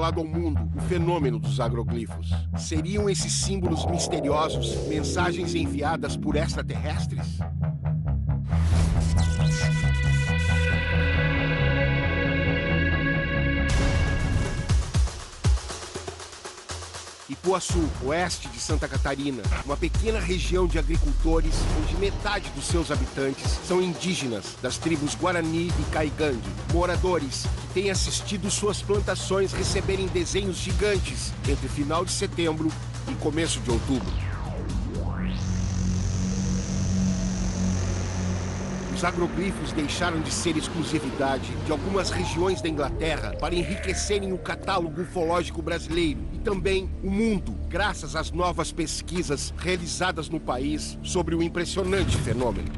ao mundo o fenômeno dos agroglifos. Seriam esses símbolos misteriosos mensagens enviadas por extraterrestres? Ipuaçu, oeste de Santa Catarina, uma pequena região de agricultores onde metade dos seus habitantes são indígenas das tribos Guarani e Caigangue, moradores que têm assistido suas plantações receberem desenhos gigantes entre final de setembro e começo de outubro. Os agroglifos deixaram de ser exclusividade de algumas regiões da Inglaterra para enriquecerem o catálogo ufológico brasileiro e também o mundo, graças às novas pesquisas realizadas no país sobre o impressionante fenômeno.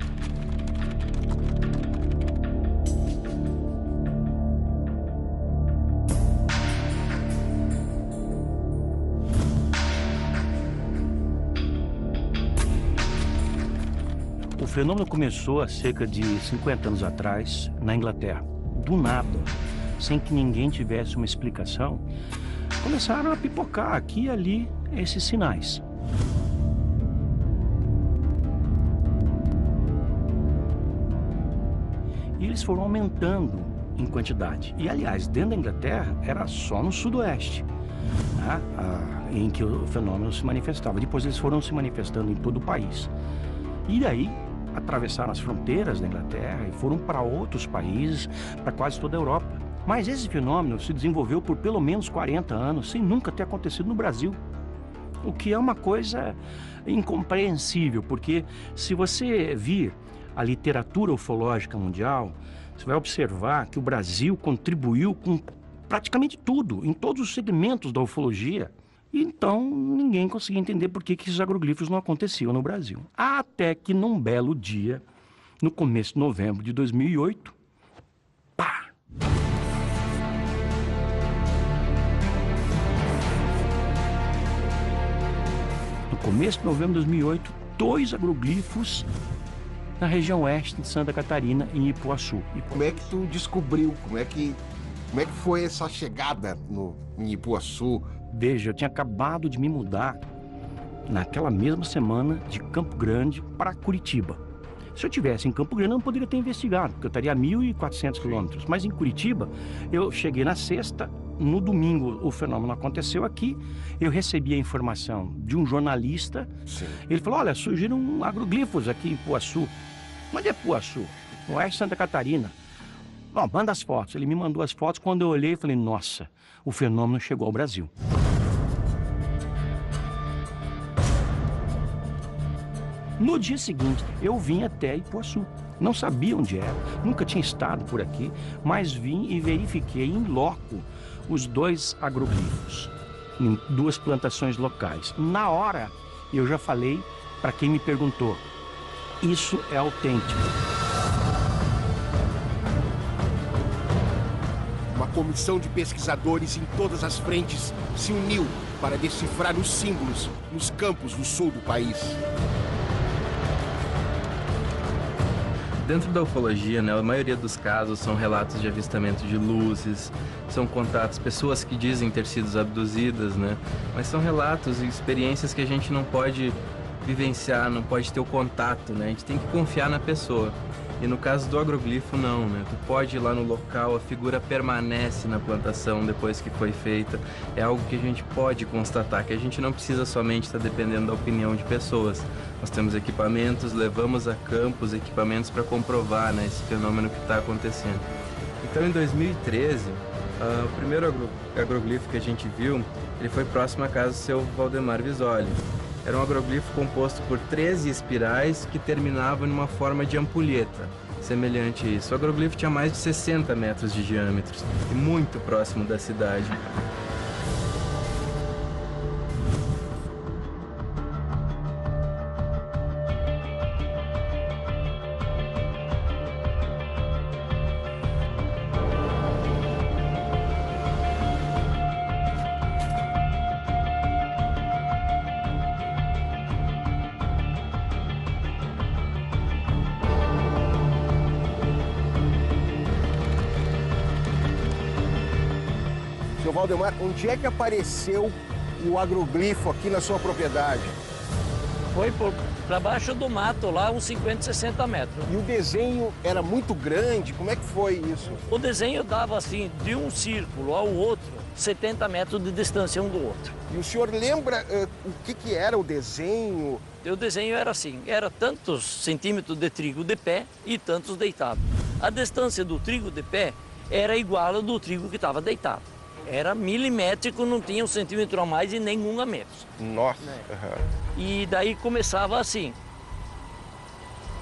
O fenômeno começou há cerca de 50 anos atrás, na Inglaterra. Do nada, sem que ninguém tivesse uma explicação, começaram a pipocar aqui e ali esses sinais. E eles foram aumentando em quantidade. E, aliás, dentro da Inglaterra, era só no sudoeste, né, em que o fenômeno se manifestava. Depois eles foram se manifestando em todo o país. E daí atravessaram as fronteiras da Inglaterra e foram para outros países, para quase toda a Europa. Mas esse fenômeno se desenvolveu por pelo menos 40 anos, sem nunca ter acontecido no Brasil. O que é uma coisa incompreensível, porque se você vir a literatura ufológica mundial, você vai observar que o Brasil contribuiu com praticamente tudo, em todos os segmentos da ufologia. Então, ninguém conseguia entender por que esses agroglifos não aconteciam no Brasil. Até que, num belo dia, no começo de novembro de 2008, pá! No começo de novembro de 2008, 2 agroglifos na região oeste de Santa Catarina, em Ipuaçu. Como é que tu descobriu? Como é que foi essa chegada em Ipuaçu? Veja, eu tinha acabado de me mudar naquela mesma semana de Campo Grande para Curitiba. Se eu estivesse em Campo Grande, eu não poderia ter investigado, porque eu estaria a 1.400 quilômetros. Mas em Curitiba, eu cheguei na sexta, no domingo o fenômeno aconteceu aqui, eu recebi a informação de um jornalista. Sim. Ele falou, olha, surgiram agroglifos aqui em Ipuaçu. Onde é Ipuaçu? No oeste de Santa Catarina. Bom, manda as fotos. Ele me mandou as fotos. Quando eu olhei, falei, nossa, o fenômeno chegou ao Brasil. No dia seguinte, eu vim até Ipuaçu. Não sabia onde era, nunca tinha estado por aqui, mas vim e verifiquei em loco os 2 agroglifos, em 2 plantações locais. Na hora, eu já falei para quem me perguntou, isso é autêntico. Uma comissão de pesquisadores em todas as frentes se uniu para decifrar os símbolos nos campos do sul do país. Dentro da ufologia, né, a maioria dos casos são relatos de avistamento de luzes, são contatos, pessoas que dizem ter sido abduzidas, né, mas são relatos e experiências que a gente não pode vivenciar, não pode ter o contato, né, a gente tem que confiar na pessoa. E no caso do agroglifo, não, né? Tu pode ir lá no local, a figura permanece na plantação depois que foi feita. É algo que a gente pode constatar, que a gente não precisa somente estar dependendo da opinião de pessoas. Nós temos equipamentos, levamos a campo os equipamentos para comprovar, né, esse fenômeno que está acontecendo. Então, em 2013, o primeiro agroglifo que a gente viu, ele foi próximo à casa do seu Valdemar Visoli. Era um agroglifo composto por 13 espirais que terminavam em uma forma de ampulheta, semelhante a isso. O agroglifo tinha mais de 60 metros de diâmetro e muito próximo da cidade. Seu Valdemar, onde é que apareceu o agroglifo aqui na sua propriedade? Foi para baixo do mato, lá uns 50, 60 metros. E o desenho era muito grande? Como é que foi isso? O desenho dava assim, de um círculo ao outro, 70 metros de distância um do outro. E o senhor lembra o que era o desenho? O desenho era assim, era tantos centímetros de trigo de pé e tantos deitados. A distância do trigo de pé era igual ao do trigo que estava deitado. Era milimétrico, não tinha um centímetro a mais e nenhum a menos. Nossa! E daí começava assim.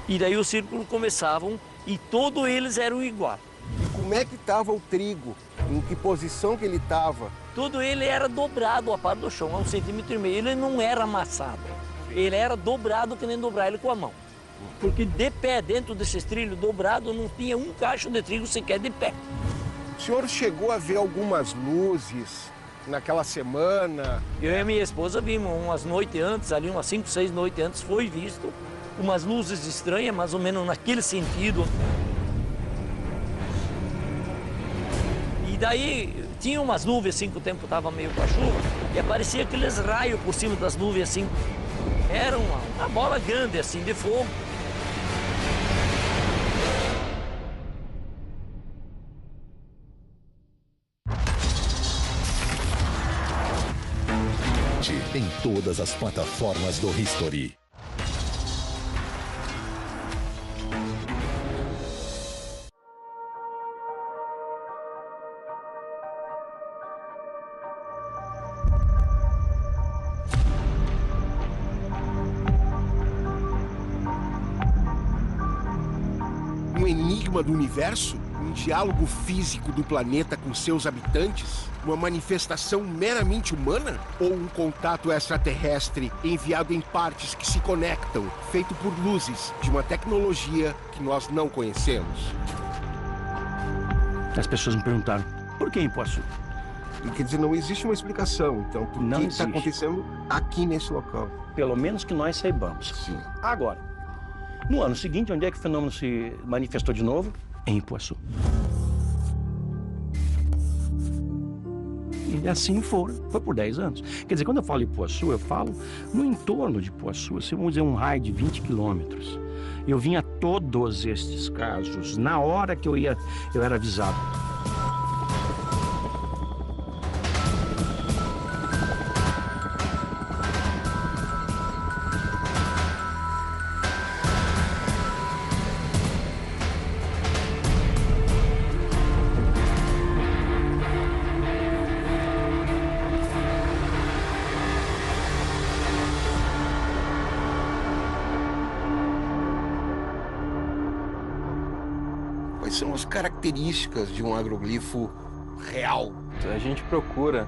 E daí os círculos começavam e todos eles eram iguais. E como é que estava o trigo? Em que posição que ele estava? Todo ele era dobrado a par do chão, a 1,5 cm. Ele não era amassado. Ele era dobrado que nem dobrar ele com a mão. Porque de pé, dentro desses trilhos dobrados, não tinha um cacho de trigo sequer de pé. O senhor chegou a ver algumas luzes naquela semana? Eu e a minha esposa vimos umas noites antes, ali umas 5, 6 noites antes, foi visto umas luzes estranhas, mais ou menos naquele sentido. E daí tinha umas nuvens assim, que o tempo estava meio com a chuva, e aparecia aqueles raios por cima das nuvens assim. Era uma bola grande assim de fogo. Em todas as plataformas do History. Um enigma do universo? Um diálogo físico do planeta com seus habitantes? Uma manifestação meramente humana? Ou um contato extraterrestre enviado em partes que se conectam, feito por luzes de uma tecnologia que nós não conhecemos? As pessoas me perguntaram, por que em Ipuaçu? E quer dizer, não existe uma explicação, então, por Não que está existe. acontecendo aqui nesse local? Pelo menos que nós saibamos. Sim. Agora, no ano seguinte, onde é que o fenômeno se manifestou de novo? Em Ipuaçu. E assim foi por 10 anos. Quer dizer, quando eu falo Ipuaçu, eu falo no entorno de Ipuaçu, assim, vamos dizer um raio de 20 quilômetros. Eu vinha todos estes casos, na hora que eu era avisado. Quais são as características de um agroglifo real? A gente procura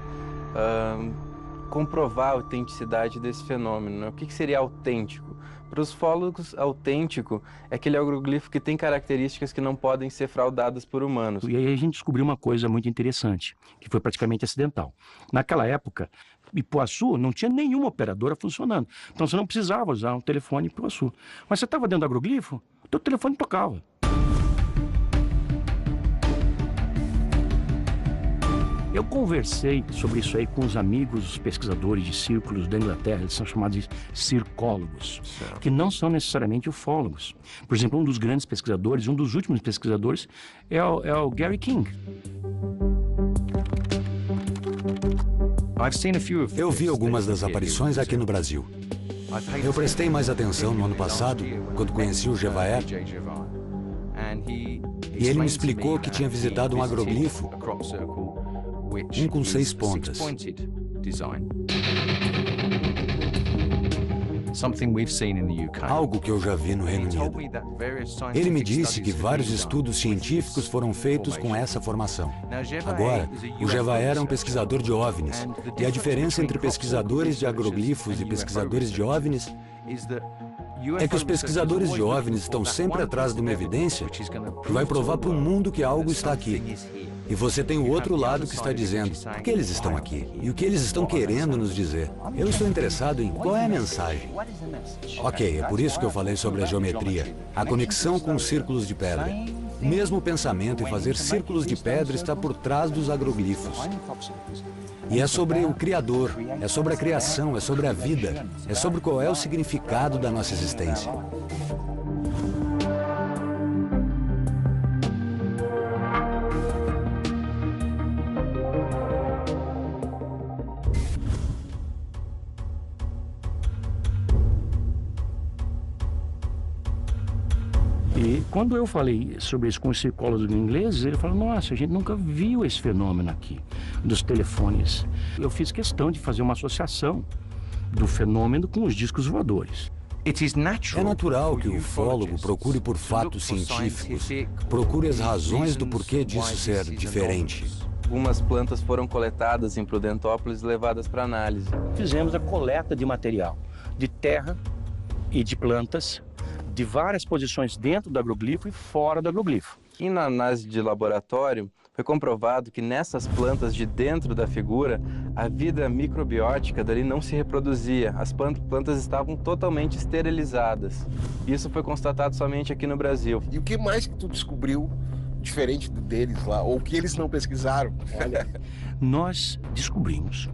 comprovar a autenticidade desse fenômeno, né? O que seria autêntico? Para os ufólogos, autêntico é aquele agroglifo que tem características que não podem ser fraudadas por humanos. E aí a gente descobriu uma coisa muito interessante, que foi praticamente acidental. Naquela época, Ipuaçu não tinha nenhuma operadora funcionando. Então você não precisava usar um telefone em Ipuaçu. Mas você estava dentro do agroglifo, o teu telefone tocava. Eu conversei sobre isso aí com os amigos, os pesquisadores de círculos da Inglaterra, eles são chamados de circólogos, que não são necessariamente ufólogos. Por exemplo, um dos grandes pesquisadores, um dos últimos pesquisadores, é o Gary King. Eu vi algumas das aparições aqui no Brasil. Eu prestei mais atenção no ano passado, quando conheci o Jevaer, e ele me explicou que tinha visitado um agroglifo, um com 6 pontas. Algo que eu já vi no Reino Unido. Ele me disse que vários estudos científicos foram feitos com essa formação. Agora, o Jevaer é um pesquisador de OVNIs, e a diferença entre pesquisadores de agroglifos e pesquisadores de OVNIs é que os pesquisadores de OVNIs estão sempre atrás de uma evidência que vai provar para o mundo que algo está aqui. E você tem o outro lado que está dizendo por que eles estão aqui e o que eles estão querendo nos dizer. Eu estou interessado em qual é a mensagem. Ok, é por isso que eu falei sobre a geometria, a conexão com os círculos de pedra. O mesmo pensamento em fazer círculos de pedra está por trás dos agroglifos. E é sobre o Criador, é sobre a criação, é sobre a vida, é sobre qual é o significado da nossa existência. E quando eu falei sobre isso com os psicólogos ingleses, ele falou: nossa, a gente nunca viu esse fenômeno aqui, dos telefones. Eu fiz questão de fazer uma associação do fenômeno com os discos voadores. É natural que o ufólogo procure por fatos científicos, procure as razões do porquê disso ser diferente. Algumas plantas foram coletadas em Prudentópolis e levadas para análise. Fizemos a coleta de material, de terra e de plantas, de várias posições dentro do agroglifo e fora do agroglifo. E na análise de laboratório, foi comprovado que nessas plantas de dentro da figura, a vida microbiótica dali não se reproduzia. As plantas estavam totalmente esterilizadas. Isso foi constatado somente aqui no Brasil. E o que mais que tu descobriu diferente deles lá, ou que eles não pesquisaram? Olha, nós descobrimos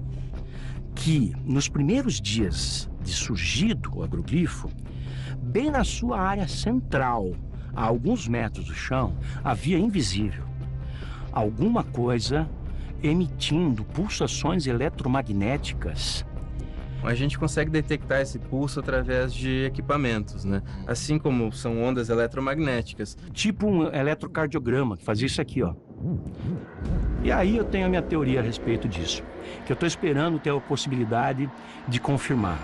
que nos primeiros dias de surgido o agroglifo, bem na sua área central, a alguns metros do chão, havia invisível alguma coisa emitindo pulsações eletromagnéticas. A gente consegue detectar esse pulso através de equipamentos, né? Assim como são ondas eletromagnéticas. Tipo um eletrocardiograma, que fazia isso aqui, ó. E aí eu tenho a minha teoria a respeito disso, que eu estou esperando ter a possibilidade de confirmar.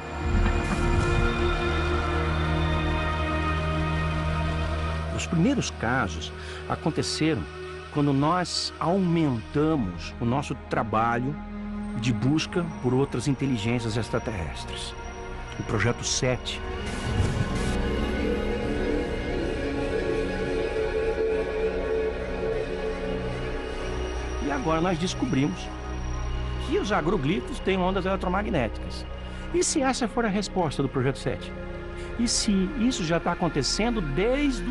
Os primeiros casos aconteceram quando nós aumentamos o nosso trabalho de busca por outras inteligências extraterrestres. O Projeto 7. E agora nós descobrimos que os agroglifos têm ondas eletromagnéticas. E se essa for a resposta do Projeto 7? E se isso já está acontecendo desde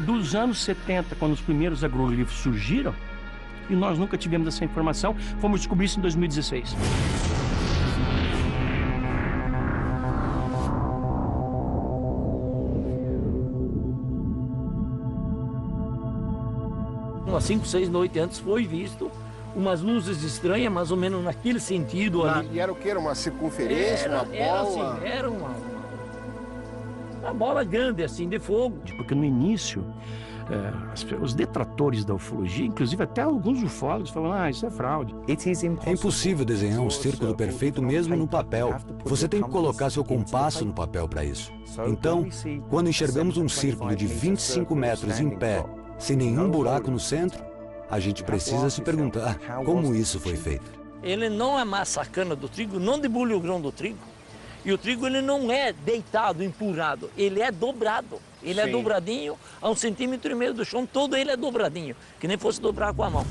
os anos 70, quando os primeiros agroglifos surgiram, e nós nunca tivemos essa informação, fomos descobrir isso em 2016. Umas 5, 6 noites antes foi visto umas luzes estranhas, mais ou menos naquele sentido ali. E era o que? Era uma circunferência, uma bola? Era uma bola grande, assim, de fogo. Porque no início, os detratores da ufologia, inclusive até alguns ufólogos, falam: isso é fraude. É impossível desenhar um círculo perfeito mesmo no papel. Você tem que colocar seu compasso no papel para isso. Então, quando enxergamos um círculo de 25 metros em pé, sem nenhum buraco no centro, a gente precisa se perguntar como isso foi feito. Ele não é mais sacana do trigo, não debulha o grão do trigo. E o trigo ele não é deitado, empurrado, ele é dobrado. Ele é dobradinho a 1,5 centímetros do chão, todo ele é dobradinho, que nem fosse dobrar com a mão.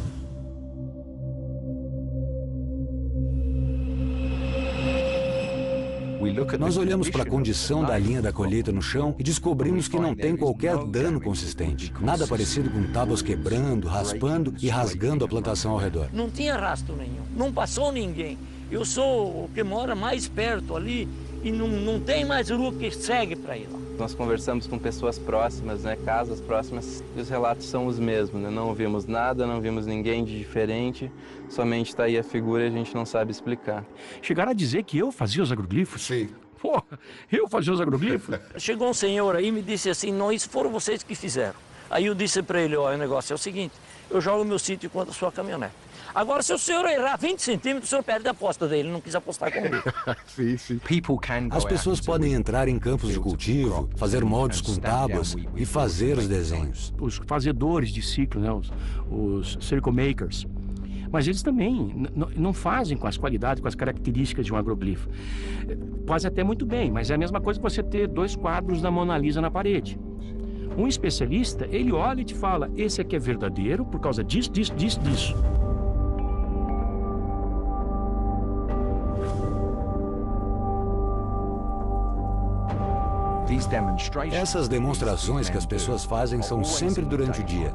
Nós olhamos para a condição da linha da colheita no chão e descobrimos que não tem qualquer dano consistente. Nada parecido com tábuas quebrando, raspando e rasgando a plantação ao redor. Não tinha rastro nenhum, não passou ninguém. Eu sou o que mora mais perto ali e não tem mais rua que segue para ir lá. Nós conversamos com pessoas próximas, né, casas próximas, e os relatos são os mesmos, né? Não vimos nada, não vimos ninguém de diferente, somente está aí a figura e a gente não sabe explicar. Chegaram a dizer que eu fazia os agroglifos? Sim. Porra, eu fazia os agroglifos? Chegou um senhor aí e me disse assim: não, isso foram vocês que fizeram. Aí eu disse para ele: olha, o negócio é o seguinte, eu jogo meu sítio contra a sua caminhonete. Agora, se o senhor errar 20 centímetros, o senhor perde a aposta dele, não quis apostar comigo. Sim. As pessoas podem entrar em campos de cultivo, fazer moldes com tábuas e fazer os desenhos. Os fazedores de ciclo, né, os circle makers, mas eles também não fazem com as qualidades, com as características de um agroglifo. Faz até muito bem, mas é a mesma coisa que você ter 2 quadros da Mona Lisa na parede. Um especialista, ele olha e te fala: esse aqui é verdadeiro por causa disso, disso, disso, disso. Essas demonstrações que as pessoas fazem são sempre durante o dia,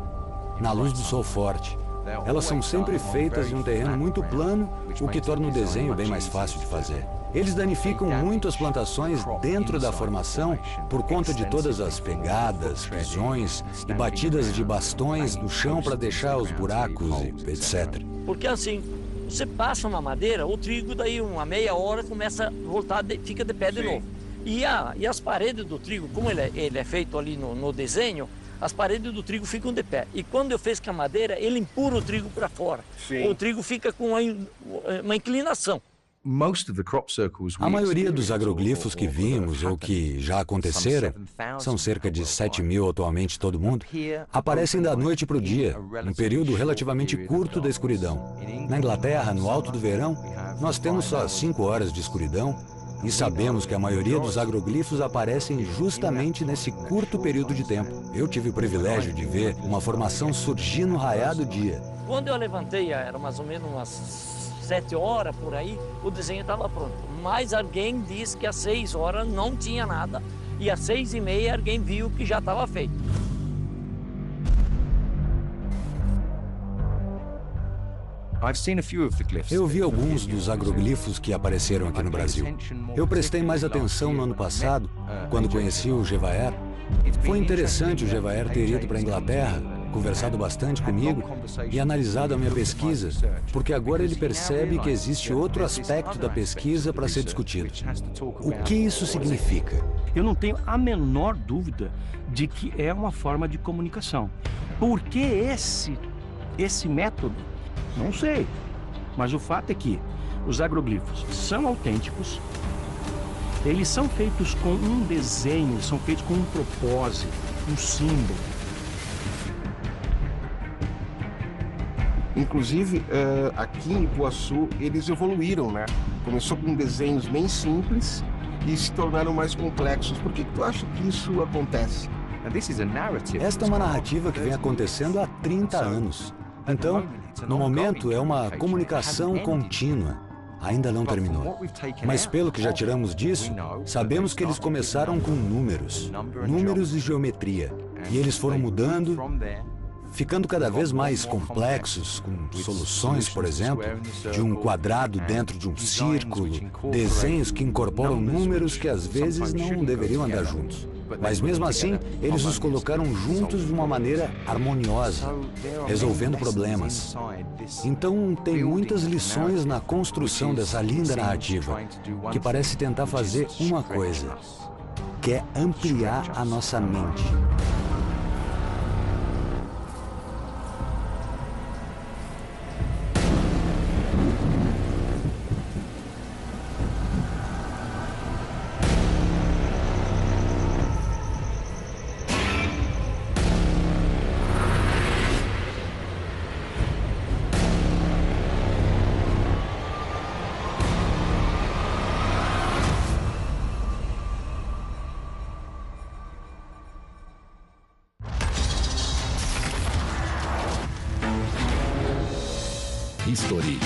na luz do sol forte. Elas são sempre feitas em um terreno muito plano, o que torna o desenho bem mais fácil de fazer. Eles danificam muito as plantações dentro da formação por conta de todas as pegadas, pisões e batidas de bastões no chão para deixar os buracos e etc. Porque assim, você passa uma madeira, o trigo daí uma meia hora começa a voltar, fica de pé de novo. E as paredes do trigo, como ele é feito ali no desenho, as paredes do trigo ficam de pé. E quando eu fiz com a madeira, ele empurra o trigo para fora. O trigo fica com uma inclinação. A maioria dos agroglifos que vimos ou que já aconteceram, são cerca de 7.000 atualmente todo mundo, aparecem da noite para o dia, um período relativamente curto da escuridão. Na Inglaterra, no alto do verão, nós temos só 5 horas de escuridão e sabemos que a maioria dos agroglifos aparecem justamente nesse curto período de tempo. Eu tive o privilégio de ver uma formação surgir no raiar do dia. Quando eu levantei, era mais ou menos umas 7 horas por aí, o desenho estava pronto. Mas alguém disse que às 6 horas não tinha nada e às 6h30 alguém viu que já estava feito. Eu vi alguns dos agroglifos que apareceram aqui no Brasil. Eu prestei mais atenção no ano passado, quando conheci o Gevaer. Foi interessante o Gevaer ter ido para a Inglaterra, conversado bastante comigo e analisado a minha pesquisa, porque agora ele percebe que existe outro aspecto da pesquisa para ser discutido. O que isso significa? Eu não tenho a menor dúvida de que é uma forma de comunicação. Por que esse método? Não sei. Mas o fato é que os agroglifos são autênticos, eles são feitos com um desenho, são feitos com um propósito, um símbolo. Inclusive, aqui em Ipuaçu, eles evoluíram, né? Começou com desenhos bem simples e se tornaram mais complexos. Por que tu acha que isso acontece? Esta é uma narrativa que vem acontecendo há 30 anos. Então, no momento, é uma comunicação contínua. Ainda não terminou. Mas pelo que já tiramos disso, sabemos que eles começaram com números e geometria. E eles foram mudando, ficando cada vez mais complexos, com soluções, por exemplo, de um quadrado dentro de um círculo, desenhos que incorporam números que às vezes não deveriam andar juntos. Mas mesmo assim, eles os colocaram juntos de uma maneira harmoniosa, resolvendo problemas. Então, tem muitas lições na construção dessa linda narrativa, que parece tentar fazer uma coisa, que é ampliar a nossa mente. History.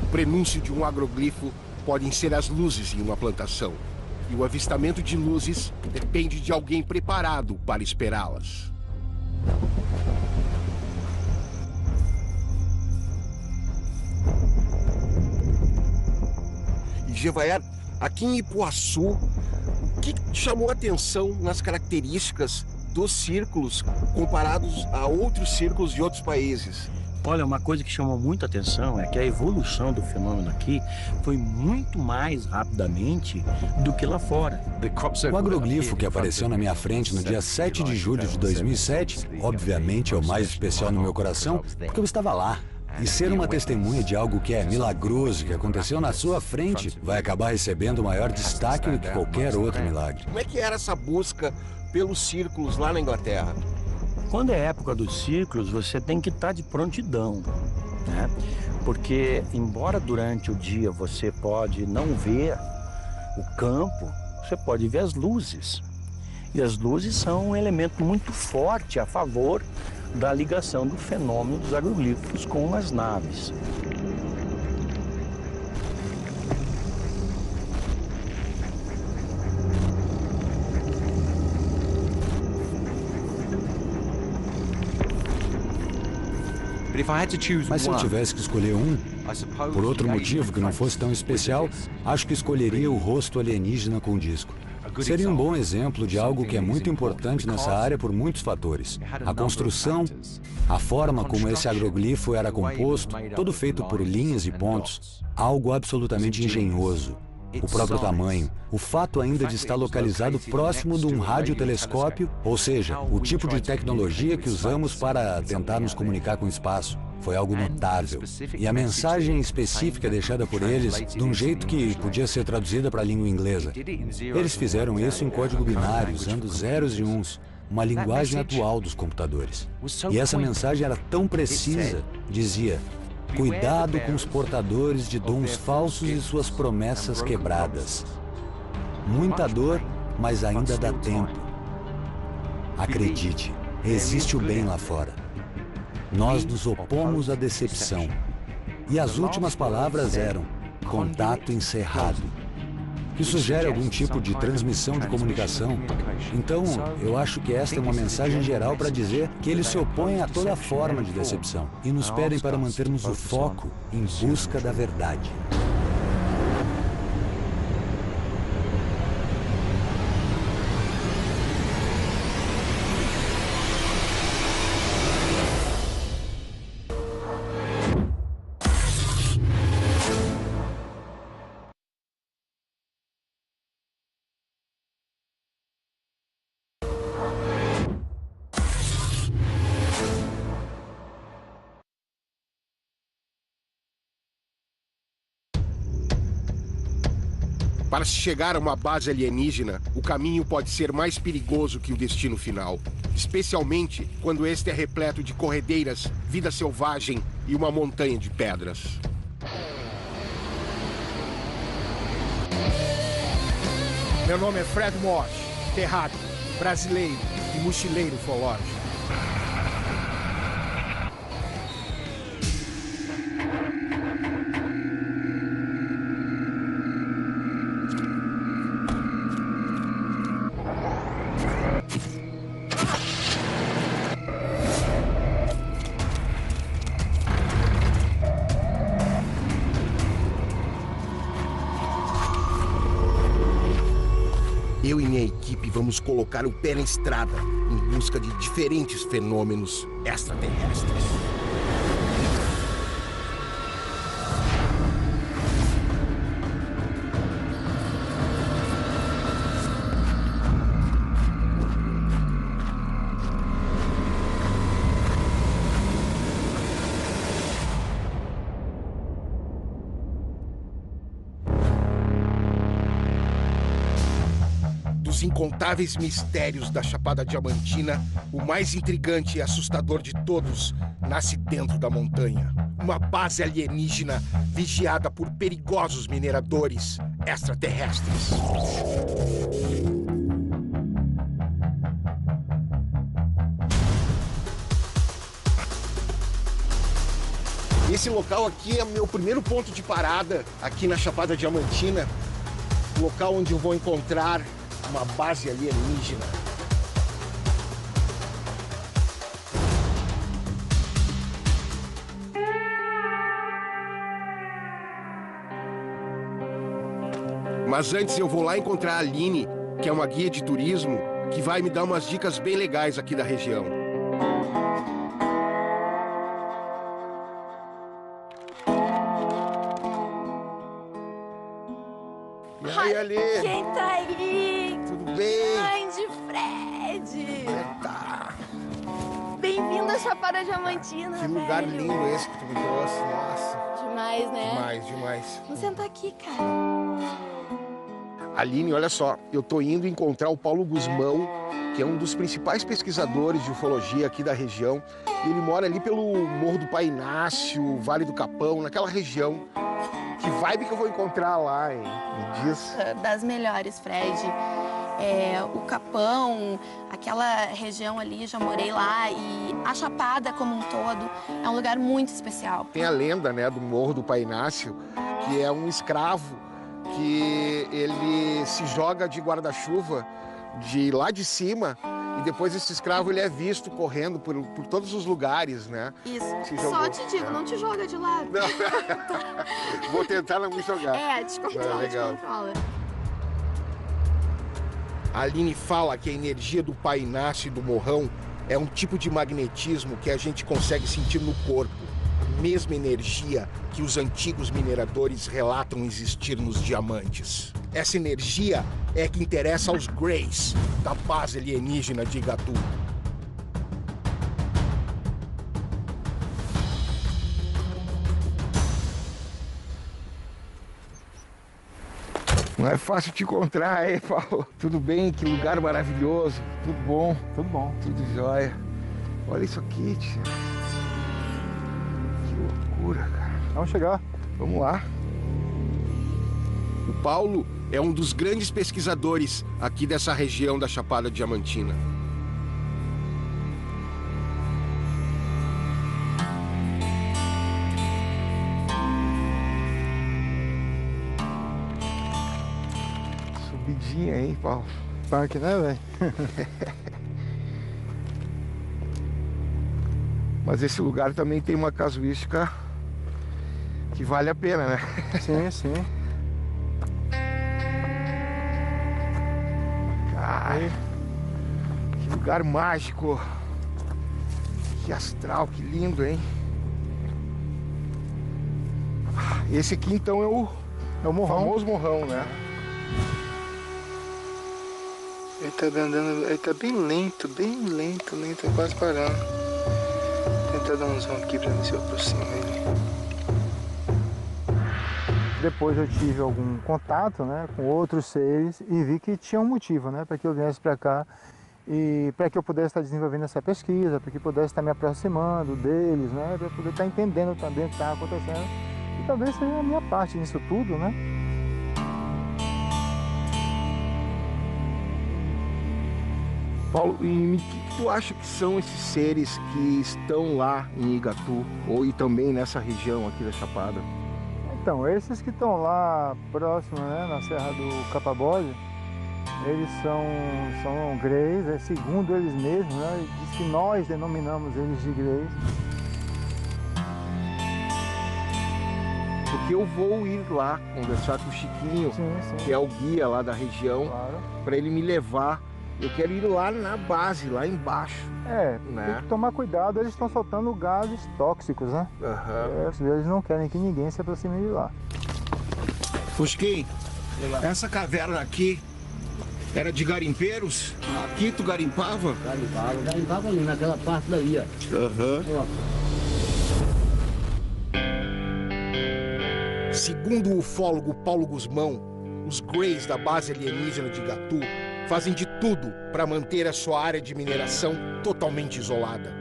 O prenúncio de um agroglifo podem ser as luzes em uma plantação. E o avistamento de luzes depende de alguém preparado para esperá-las. E Gevaer, aqui em Ipuaçu, o que chamou a atenção nas características dos círculos comparados a outros círculos de outros países? Olha, uma coisa que chamou muita atenção é que a evolução do fenômeno aqui foi muito mais rapidamente do que lá fora. O agroglifo que apareceu na minha frente no dia 7 de julho de 2007, obviamente é o mais especial no meu coração, porque eu estava lá. E ser uma testemunha de algo que é milagroso, que aconteceu na sua frente, vai acabar recebendo maior destaque do que qualquer outro milagre. Como é que era essa busca pelos círculos lá na Inglaterra? Quando é época dos círculos, você tem que estar de prontidão, né? Porque, embora durante o dia você pode não ver o campo, você pode ver as luzes. E as luzes são um elemento muito forte a favor da ligação do fenômeno dos agroglifos com as naves. Mas se eu tivesse que escolher um, por outro motivo que não fosse tão especial, acho que escolheria o rosto alienígena com disco. Seria um bom exemplo de algo que é muito importante nessa área por muitos fatores. A construção, a forma como esse agroglifo era composto, todo feito por linhas e pontos, algo absolutamente engenhoso. O próprio tamanho, o fato ainda de estar localizado próximo de um radiotelescópio, ou seja, o tipo de tecnologia que usamos para tentar nos comunicar com o espaço, foi algo notável. E a mensagem específica deixada por eles, de um jeito que podia ser traduzida para a língua inglesa. Eles fizeram isso em código binário, usando zeros e uns, uma linguagem atual dos computadores. E essa mensagem era tão precisa, dizia: cuidado com os portadores de dons falsos e suas promessas quebradas. Muita dor, mas ainda dá tempo. Acredite, existe o bem lá fora. Nós nos opomos à decepção. E as últimas palavras eram: contato encerrado. Que sugere algum tipo de transmissão de comunicação. Então, eu acho que esta é uma mensagem geral para dizer que eles se opõem a toda forma de decepção e nos pedem para mantermos o foco em busca da verdade. Para se chegar a uma base alienígena, o caminho pode ser mais perigoso que o destino final. Especialmente quando este é repleto de corredeiras, vida selvagem e uma montanha de pedras. Meu nome é Fred Mosh, terráqueo, brasileiro e mochileiro ufológico. Eu e minha equipe vamos colocar o pé na estrada em busca de diferentes fenômenos extraterrestres. Dos incontáveis mistérios da Chapada Diamantina, o mais intrigante e assustador de todos nasce dentro da montanha. Uma base alienígena vigiada por perigosos mineradores extraterrestres. Esse local aqui é meu primeiro ponto de parada, aqui na Chapada Diamantina. Local onde eu vou encontrar uma base alienígena. Mas antes eu vou lá encontrar a Aline, que é uma guia de turismo, que vai me dar umas dicas bem legais aqui da região. E aí, Aline? Quem tá aí? Tudo bem? Mãe de Fred! Tá. Bem-vindo à Chapada Diamantina, Que lugar velho. lindo esse que tu me trouxe, nossa. Demais, né? Demais, demais. Vamos sentar aqui, cara. Aline, olha só, eu tô indo encontrar o Paulo Guzmão, que é um dos principais pesquisadores de ufologia aqui da região. Ele mora ali pelo Morro do Pai Inácio, Vale do Capão, naquela região. Que vibe que eu vou encontrar lá, hein? Me diz. Das melhores, Fred. O Capão, aquela região ali, já morei lá, e a Chapada como um todo é um lugar muito especial. Tem a lenda, né, do Morro do Pai Inácio, que é um escravo que ele se joga de guarda-chuva de lá de cima e depois esse escravo ele é visto correndo por todos os lugares, né? Isso. Só te digo, não te joga de lado. Não. Vou tentar não me jogar. Te controla, legal. te controla. A Aline fala que a energia do Pai Inácio e do Morrão é um tipo de magnetismo que a gente consegue sentir no corpo. A mesma energia que os antigos mineradores relatam existir nos diamantes. Essa energia é que interessa aos Greys, da base alienígena de Igatu. Não é fácil te encontrar, hein, Paulo? Tudo bem? Que lugar maravilhoso. Tudo bom? Tudo bom. Tudo jóia. Olha isso aqui, tia. Que loucura, cara. Vamos chegar. Vamos lá. O Paulo é um dos grandes pesquisadores aqui dessa região da Chapada Diamantina. Subidinha, hein, Paulo? Parque, né, velho? Mas esse lugar também tem uma casuística que vale a pena, né? Sim, sim. Ai, que lugar mágico. Que astral, que lindo, hein? Esse aqui então é o morrão. Famoso morrão, né? Ele tá andando, ele tá bem lento, quase parando. Vou tentar dar um zoom aqui pra ver se eu aproximo ele. Depois eu tive algum contato, né, com outros seres e vi que tinha um motivo, né, para que eu viesse para cá e para que eu pudesse estar desenvolvendo essa pesquisa, para que eu pudesse estar me aproximando deles, né, para poder estar entendendo também o que estava acontecendo e talvez seja a minha parte nisso tudo, né. Paulo, e o que tu acha que são esses seres que estão lá em Igatu ou e também nessa região aqui da Chapada? Então, esses que estão lá próximo, né, na Serra do Capabode, eles são Greys, segundo eles mesmos, né, diz que nós denominamos eles de Greys. Porque eu vou ir lá conversar com o Chiquinho, que é o guia lá da região, claro, para ele me levar. Eu quero ir lá na base, lá embaixo. Tem que tomar cuidado, eles estão soltando gases tóxicos, né? Eles não querem que ninguém se aproxime de lá. Fusquinho, essa caverna aqui era de garimpeiros? Aqui tu garimpava? Garimpava ali, naquela parte dali, ó. Segundo o ufólogo Paulo Guzmão, os Greys da base alienígena de Igatu fazem de tudo para manter a sua área de mineração totalmente isolada.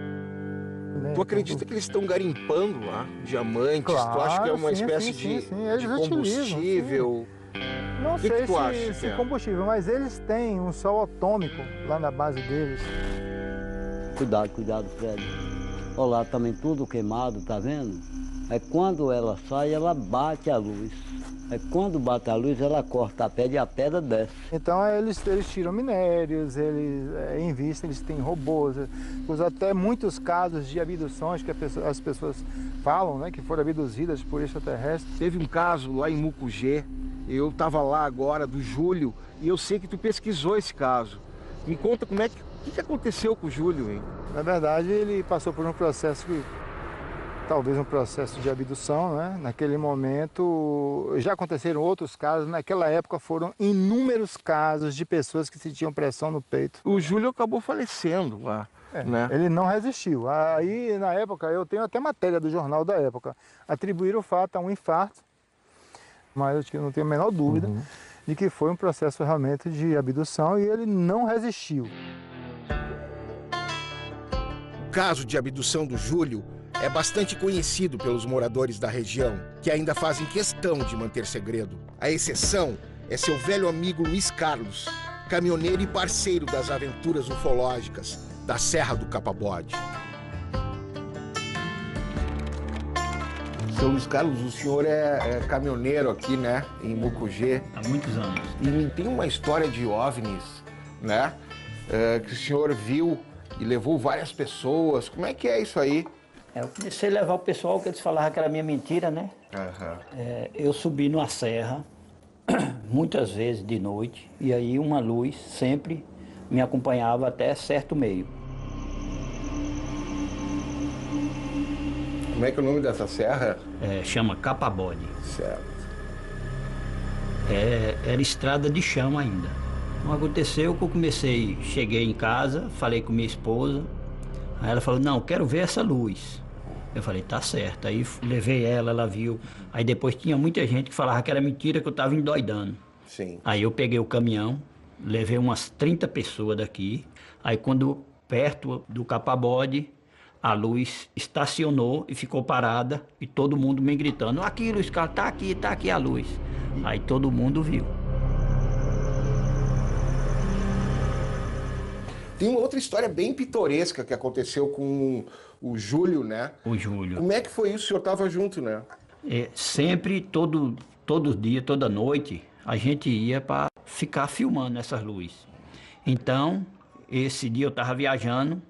Tu acredita que eles estão garimpando lá diamantes? Claro, tu acha que é uma espécie sim. de combustível? Não sei tu acha se combustível, mas eles têm um sol atômico lá na base deles. Cuidado, Fred. Olha lá, também tudo queimado, tá vendo? Aí quando ela sai, ela bate a luz. Aí quando bate a luz, ela corta a pedra e a pedra desce. Então eles tiram minérios, eles investem, eles têm robôs. Até muitos casos de abduções que as pessoas falam, né, que foram abduzidas por extraterrestres. Teve um caso lá em Mucugê, eu estava lá agora, do Júlio, e eu sei que tu pesquisou esse caso. Me conta como é o que aconteceu com o Júlio, hein? Na verdade, ele passou por um processo talvez um processo de abdução, né? Naquele momento, já aconteceram outros casos, naquela época foram inúmeros casos de pessoas que sentiam pressão no peito. O Júlio acabou falecendo lá, né? Ele não resistiu. Aí, na época, eu tenho até matéria do jornal da época, atribuíram o fato a um infarto, mas eu não tenho a menor dúvida de que foi um processo realmente de abdução e ele não resistiu. caso de abdução do Júlio é bastante conhecido pelos moradores da região, que ainda fazem questão de manter segredo. A exceção é seu velho amigo Luiz Carlos, caminhoneiro e parceiro das aventuras ufológicas da Serra do Capabode. Seu Luiz Carlos, o senhor é caminhoneiro aqui, né, em Mucugê. Há muitos anos. E tem uma história de OVNIs, né, que o senhor viu e levou várias pessoas. Como é que é isso aí? Eu comecei a levar o pessoal, que eles falavam que era minha mentira, né? Eu subi numa serra, muitas vezes de noite, e aí uma luz sempre me acompanhava até certo meio. Como é que é o nome dessa serra? Chama Capabode. Certo. Era estrada de chão ainda. Então aconteceu que eu cheguei em casa, falei com minha esposa, aí ela falou, não, quero ver essa luz. Eu falei, tá certo. Aí levei ela viu. Aí depois tinha muita gente que falava que era mentira, que eu tava endoidando. Sim. Aí eu peguei o caminhão, levei umas 30 pessoas daqui. Aí quando perto do Capabode, a luz estacionou e ficou parada e todo mundo me gritando, aqui Luiz Carlos, tá aqui a luz. Aí todo mundo viu. Tem uma outra história bem pitoresca que aconteceu com o Júlio, né? O Júlio. Como é que foi isso? O senhor estava junto, né? Sempre, todo dia, toda noite, a gente ia para ficar filmando essas luzes. Então, esse dia eu estava viajando,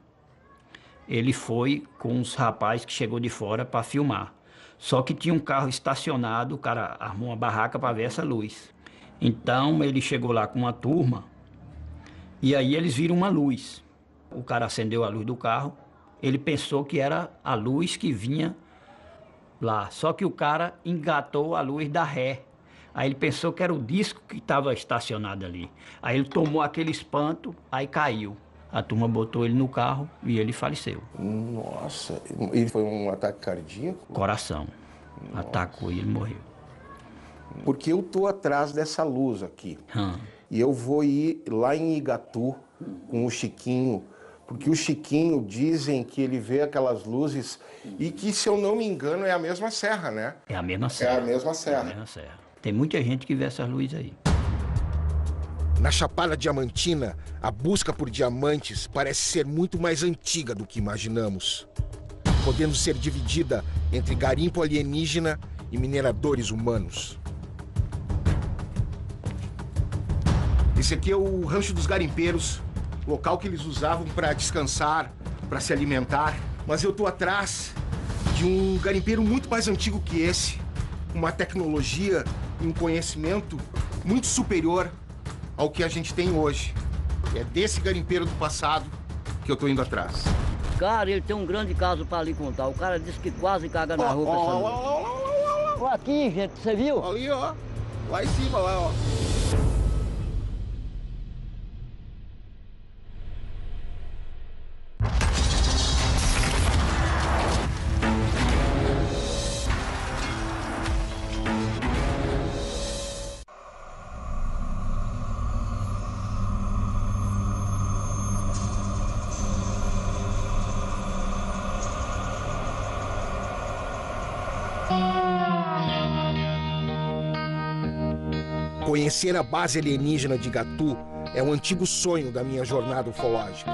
ele foi com uns rapazes que chegou de fora para filmar. Só que tinha um carro estacionado, o cara armou uma barraca para ver essa luz. Então, ele chegou lá com uma turma, e aí eles viram uma luz. O cara acendeu a luz do carro, ele pensou que era a luz que vinha lá. Só que o cara engatou a luz da ré. Aí ele pensou que era o disco que estava estacionado ali. Aí ele tomou aquele espanto, aí caiu. A turma botou ele no carro e ele faleceu. Nossa, e foi um ataque cardíaco? Coração. Nossa. Atacou e ele morreu. Porque eu tô atrás dessa luz aqui. E eu vou ir lá em Igatu com o Chiquinho, porque o Chiquinho dizem que ele vê aquelas luzes e que, se eu não me engano, é a mesma serra, né? É a mesma serra. É a mesma serra. É a mesma serra. Tem muita gente que vê essas luzes aí. Na Chapada Diamantina, a busca por diamantes parece ser muito mais antiga do que imaginamos, podendo ser dividida entre garimpo alienígena e mineradores humanos. Esse aqui é o Rancho dos Garimpeiros, local que eles usavam para descansar, para se alimentar. Mas eu tô atrás de um garimpeiro muito mais antigo que esse, uma tecnologia e um conhecimento muito superior ao que a gente tem hoje. É desse garimpeiro do passado que eu tô indo atrás. Cara, ele tem um grande caso para lhe contar. O cara disse que quase caga na roupa essa noite. Ó, aqui, gente, você viu? Ali, ó. Lá em cima, lá, ó. Conhecer a base alienígena de Igatu é um antigo sonho da minha jornada ufológica.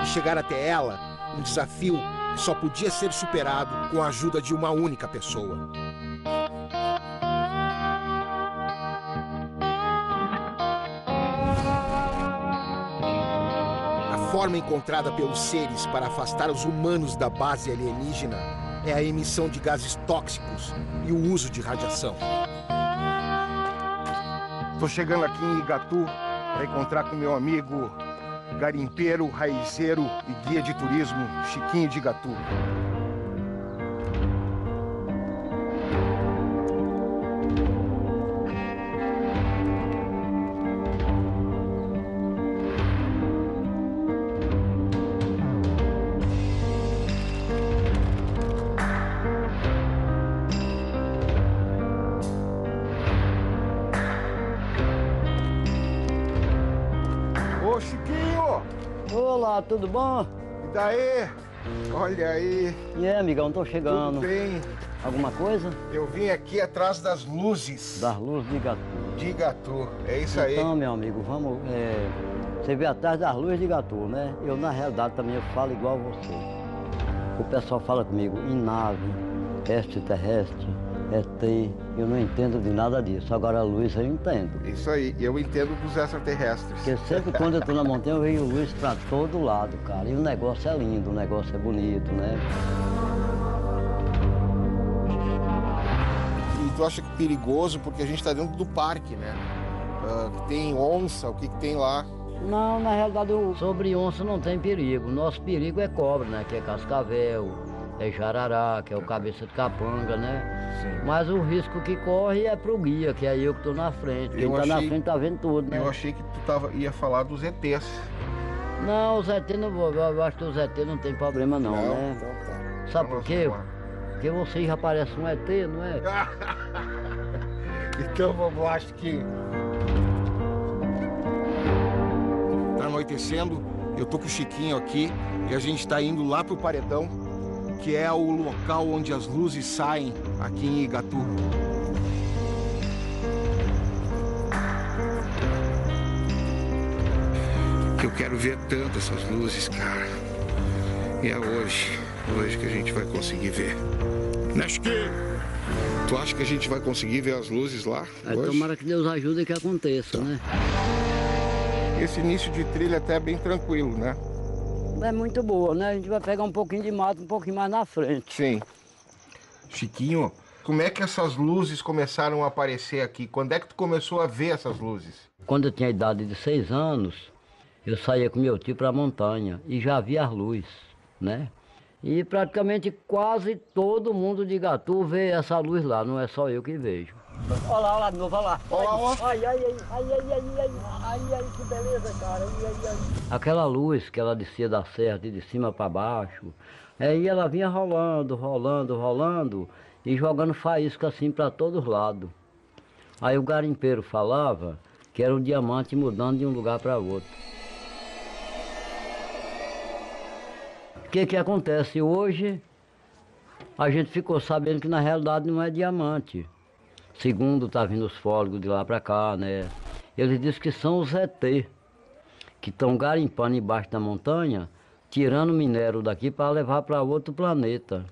E chegar até ela, um desafio que só podia ser superado com a ajuda de uma única pessoa. A forma encontrada pelos seres para afastar os humanos da base alienígena é a emissão de gases tóxicos e o uso de radiação. Estou chegando aqui em Igatu para encontrar com meu amigo garimpeiro, raizeiro e guia de turismo, Chiquinho de Igatu. Ô, Chiquinho! Olá, tudo bom? E daí? Olha aí. E aí, amigão, tô chegando. Tudo bem? Alguma coisa? Eu vim aqui atrás das luzes. Das luzes de Igatu. De Igatu, é isso aí. Então, meu amigo, vamos... você vê atrás das luzes de Igatu, né? Eu, na realidade, também eu falo igual você. O pessoal fala comigo em nave, extraterrestre, ET, eu não entendo de nada disso. Agora a luz eu entendo. Isso aí, eu entendo dos extraterrestres. Porque sempre quando eu tô na montanha eu vejo luz pra todo lado, cara. E o negócio é lindo, o negócio é bonito, né? E tu acha que é perigoso porque a gente tá dentro do parque, né? Tem onça, o que tem lá? Não, na realidade sobre onça não tem perigo. Nosso perigo é cobra, né? Que é cascavel, é jarará, que é o cabeça de capanga, né? Sim. Mas o risco que corre é pro guia, que é eu que tô na frente. Quem tá na frente tá vendo tudo, né? Eu achei que tu ia falar dos ETs. Não, os ET não vou. Eu acho que os ET não tem problema não, né? Então tá. Sabe por quê? Porque você já parece um ET, não é? Então vamos lá, acho que... Tá anoitecendo, eu tô com o Chiquinho aqui e a gente tá indo lá pro Paredão, que é o local onde as luzes saem aqui em Igatu. Eu quero ver tanto essas luzes, cara. E é hoje que a gente vai conseguir ver. Acho que... Tu acha que a gente vai conseguir ver as luzes lá hoje? Tomara que Deus ajude que aconteça, né? Esse início de trilha até é bem tranquilo, né? É muito boa, né? A gente vai pegar um pouquinho de mato, um pouquinho mais na frente. Sim. Chiquinho, como é que essas luzes começaram a aparecer aqui? Quando é que tu começou a ver essas luzes? Quando eu tinha idade de 6 anos, eu saía com meu tio para a montanha e já via as luzes, né? E praticamente quase todo mundo de Igatu vê essa luz lá, não é só eu que vejo. Olha lá de novo, olha lá. Ai, que beleza, cara. Ai. Aquela luz que ela descia da serra de cima para baixo, aí ela vinha rolando e jogando faísca assim para todos os lados. Aí o garimpeiro falava que era o diamante mudando de um lugar para outro. O que acontece hoje? A gente ficou sabendo que na realidade não é diamante. Segundo tá vindo os fólogos de lá para cá, né? Eles dizem que são os ET, que estão garimpando embaixo da montanha, tirando minério daqui para levar para outro planeta.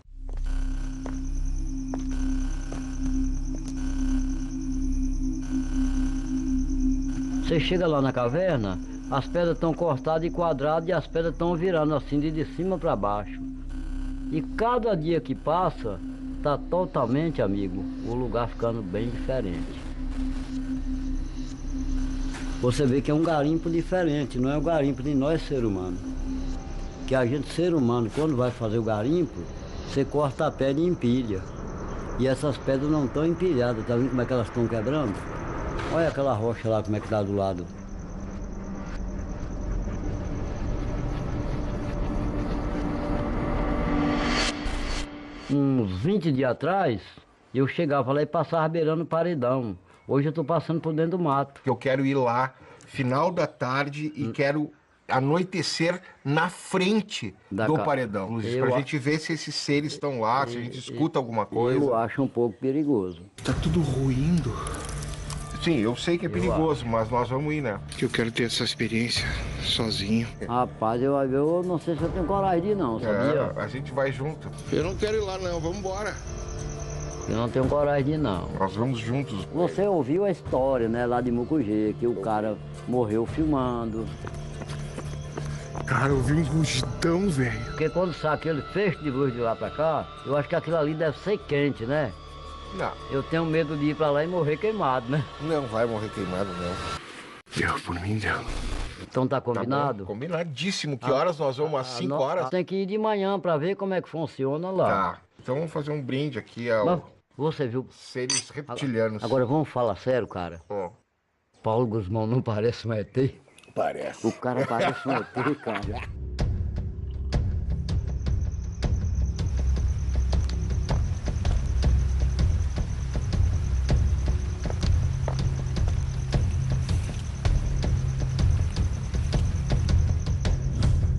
Você chega lá na caverna, as pedras estão cortadas e quadradas e as pedras estão virando assim de cima para baixo. E cada dia que passa, está totalmente, amigo, o lugar ficando bem diferente. Você vê que é um garimpo diferente, não é o garimpo de nós, ser humano. Que a gente, ser humano, quando vai fazer o garimpo, você corta a pedra e empilha. E essas pedras não estão empilhadas, tá vendo como é que elas estão quebrando? Olha aquela rocha lá, como é que está do lado. Uns 20 dias atrás, eu chegava lá e passava beirando o paredão. Hoje eu estou passando por dentro do mato. Eu quero ir lá, final da tarde, e quero anoitecer na frente do paredão. Pra gente ver se esses seres estão lá, se a gente escuta alguma coisa. Eu acho um pouco perigoso. Tá tudo ruindo. Sim, eu sei que é perigoso, mas nós vamos ir, né? Eu quero ter essa experiência sozinho. Rapaz, eu não sei se eu tenho coragem de ir não, sabia? A gente vai junto. Eu não quero ir lá não, vamos embora. Eu não tenho coragem de ir não. Nós vamos juntos. Você ouviu a história, né, lá de Mucugê, que o cara morreu filmando. Cara, eu vi um rugidão, velho. Porque quando sai aquele feixe de luz de lá pra cá, eu acho que aquilo ali deve ser quente, né? Não. Eu tenho medo de ir pra lá e morrer queimado, né? Não vai morrer queimado, não. Deu, por mim deu. Então tá combinado? Tá combinadíssimo. Que horas nós vamos? Às 5 horas? Tem que ir de manhã pra ver como é que funciona lá. Tá. Então vamos fazer um brinde aqui ao... Você viu? Seres reptilianos. Agora vamos falar sério, cara. Paulo Guzmão não parece um ET? Parece. O cara parece um ET, cara.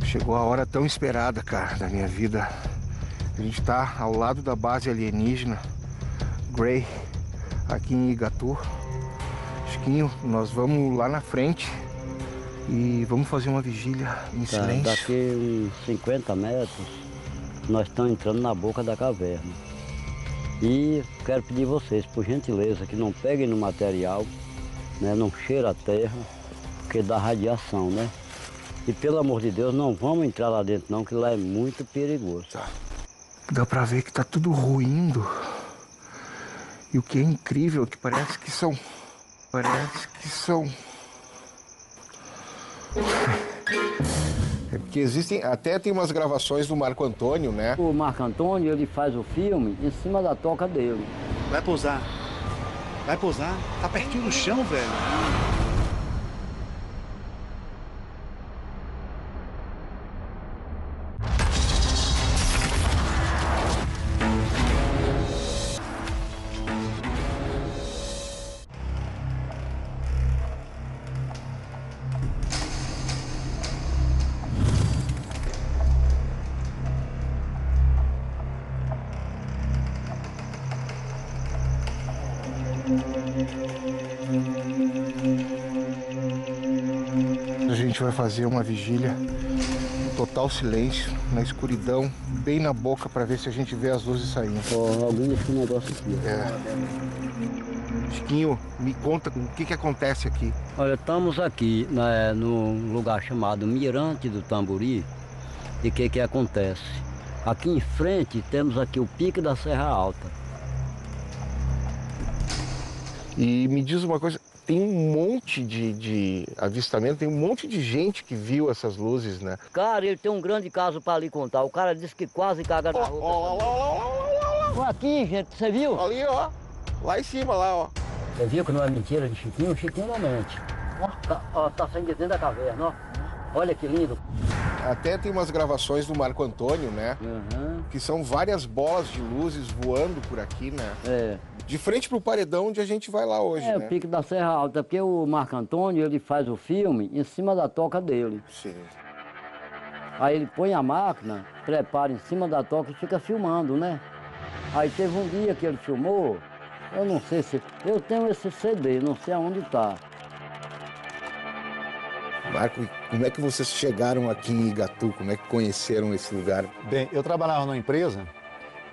Chegou Chegou a hora tão esperada, cara, da minha vida. A gente tá ao lado da base alienígena Gray, aqui em Igatu. Chiquinho, nós vamos lá na frente e vamos fazer uma vigília em silêncio. Daqui uns 50 metros, nós estamos entrando na boca da caverna. E quero pedir vocês, por gentileza, que não peguem no material, né, não cheira a terra, porque dá radiação, né? E pelo amor de Deus, não vamos entrar lá dentro não, que lá é muito perigoso. Tá. Dá pra ver que tá tudo ruindo. E o que é incrível é que parece que são... É porque existem... Até tem umas gravações do Marco Antônio, né? O Marco Antônio, ele faz o filme em cima da toca dele. Vai pousar. Vai pousar. Tá pertinho do chão, velho. A gente vai fazer uma vigília em total silêncio, na escuridão, bem na boca, para ver se a gente vê as luzes saindo. Alguém desse negócio aqui. Chiquinho, me conta o que acontece aqui. Olha, estamos aqui, né, num lugar chamado Mirante do Tamburi. E o que acontece? Aqui em frente temos aqui o pico da Serra Alta. E me diz uma coisa, tem um monte de avistamento, tem um monte de gente que viu essas luzes, né? Cara, ele tem um grande caso para lhe contar. O cara disse que quase caga na roupa. Aqui, gente, você viu? Ali, ó. Lá em cima, lá, ó. Você viu que não é mentira de Chiquinho? O Chiquinho não mente. Ó, tá saindo de dentro da caverna, ó. Olha que lindo. Até tem umas gravações do Marco Antônio, né? Que são várias bolas de luzes voando por aqui, né? De frente pro paredão onde a gente vai lá hoje, né? O pico da Serra Alta, porque o Marco Antônio, ele faz o filme em cima da toca dele. Sim. Aí ele põe a máquina, prepara em cima da toca e fica filmando, né? Aí teve um dia que ele filmou, eu não sei se... Eu tenho esse CD, não sei aonde tá. Marco, como é que vocês chegaram aqui em Igatu? Como é que conheceram esse lugar? Bem, eu trabalhava numa empresa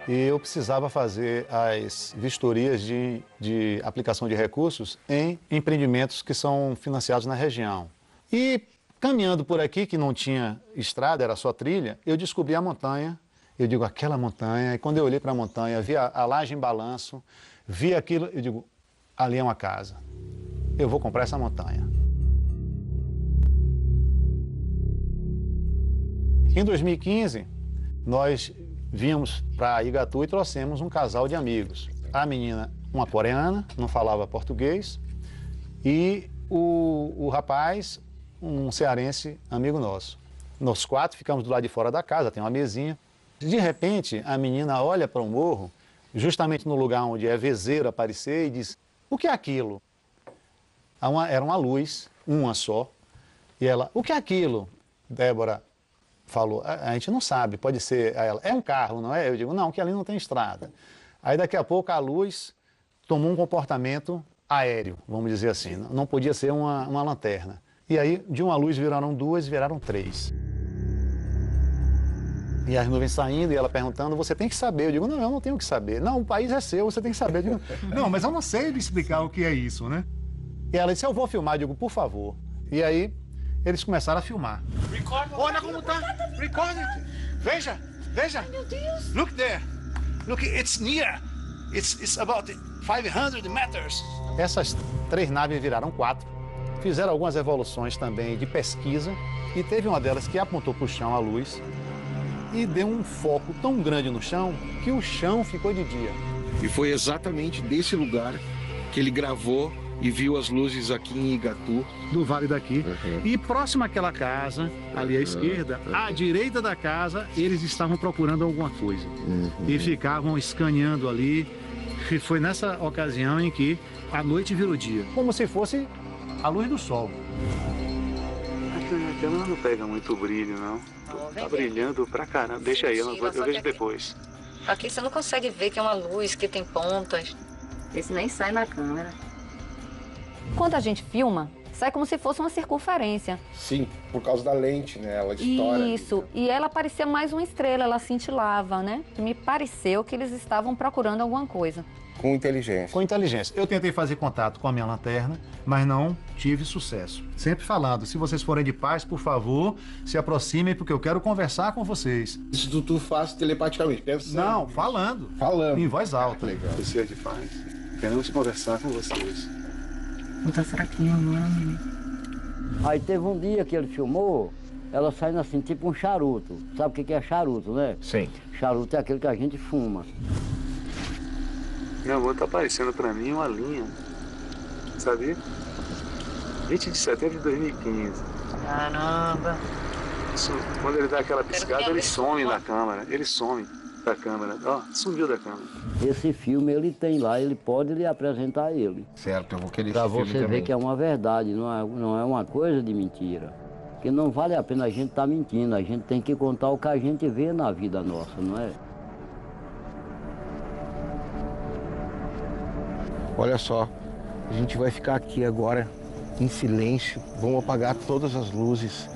e eu precisava fazer as vistorias de aplicação de recursos em empreendimentos que são financiados na região. E caminhando por aqui, que não tinha estrada, era só trilha, eu descobri a montanha. Eu digo, aquela montanha. E quando eu olhei para a montanha, vi a laje em balanço, vi aquilo, eu digo, ali é uma casa. Eu vou comprar essa montanha. Em 2015, nós vimos para Igatu e trouxemos um casal de amigos. A menina, uma coreana, não falava português, e o rapaz, um cearense amigo nosso. Nós quatro ficamos do lado de fora da casa, tem uma mesinha. De repente, a menina olha para o morro, justamente no lugar onde é vezeiro aparecer, e diz, o que é aquilo? Era uma luz, uma só, e ela, o que é aquilo? Débora falou, a gente não sabe, pode ser, ela, é um carro, não é? Eu digo, não, que ali não tem estrada. Aí daqui a pouco a luz tomou um comportamento aéreo, vamos dizer assim, não podia ser uma lanterna. E aí de uma luz viraram duas, viraram três. E as nuvens saindo e ela perguntando, você tem que saber. Eu digo, não, eu não tenho que saber. Não, o país é seu, você tem que saber. Eu digo, não, mas eu não sei lhe explicar o que é isso, né? E ela disse, eu vou filmar. Eu digo, por favor. E aí eles começaram a filmar. Olha como tá. Record it. Veja, veja. Meu Deus. Look there. Look, it's near. It's about 500 meters. Essas três naves viraram quatro. Fizeram algumas evoluções também de pesquisa. E teve uma delas que apontou para o chão a luz e deu um foco tão grande no chão que o chão ficou de dia. E foi exatamente desse lugar que ele gravou e viu as luzes aqui em Igatu. Do vale daqui. E próximo àquela casa, ali à esquerda, à direita da casa, eles estavam procurando alguma coisa. E ficavam escaneando ali. E foi nessa ocasião em que a noite virou dia. Como se fosse a luz do sol. A câmera não pega muito brilho, não. Tá brilhando pra caramba. Deixa aí, eu vejo depois. Aqui você não consegue ver que é uma luz, que tem pontas. Esse nem sai na câmera. Quando a gente filma, sai como se fosse uma circunferência. Sim, por causa da lente, né? Ela estoura. Isso, e ela parecia mais uma estrela, ela cintilava, né? Me pareceu que eles estavam procurando alguma coisa. Com inteligência. Com inteligência. Eu tentei fazer contato com a minha lanterna, mas não tive sucesso. Sempre falando, se vocês forem de paz, por favor, se aproximem, porque eu quero conversar com vocês. Isso tu faz telepaticamente, pensa? Não, falando. Falando. Em voz alta. Legal. Ser de paz. Queremos conversar com vocês. Não tá fraquinho, mano. Aí teve um dia que ele filmou, ela saindo assim, tipo um charuto. Sabe o que é charuto, né? Sim. Charuto é aquele que a gente fuma. Meu amor, tá aparecendo pra mim uma linha. Sabia? 20 de setembro de 2015. Caramba. Isso, quando ele dá aquela piscada, ele some da câmera. Ele some da câmera. Ó, sumiu da câmera. Esse filme ele tem lá, ele pode lhe apresentar ele. Certo, eu vou querer pra esse filme você ver também. que é uma verdade, não é uma coisa de mentira. Porque não vale a pena a gente estar mentindo, a gente tem que contar o que a gente vê na vida nossa, não é? Olha só, a gente vai ficar aqui agora em silêncio, vamos apagar todas as luzes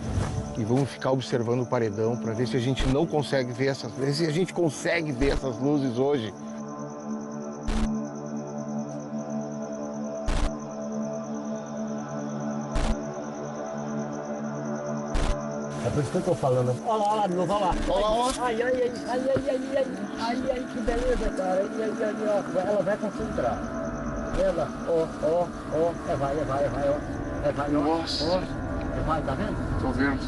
e vamos ficar observando o paredão para ver se a gente não consegue ver se a gente consegue ver essas luzes hoje. É por isso que eu tô falando. Olha lá, de novo, olha lá. Olha lá, ó. Ai, que beleza, cara. Ó. Ela vai concentrar. Ela, vai, ó. Vai, ó. Nossa. Vai, tá vendo? Tô vendo.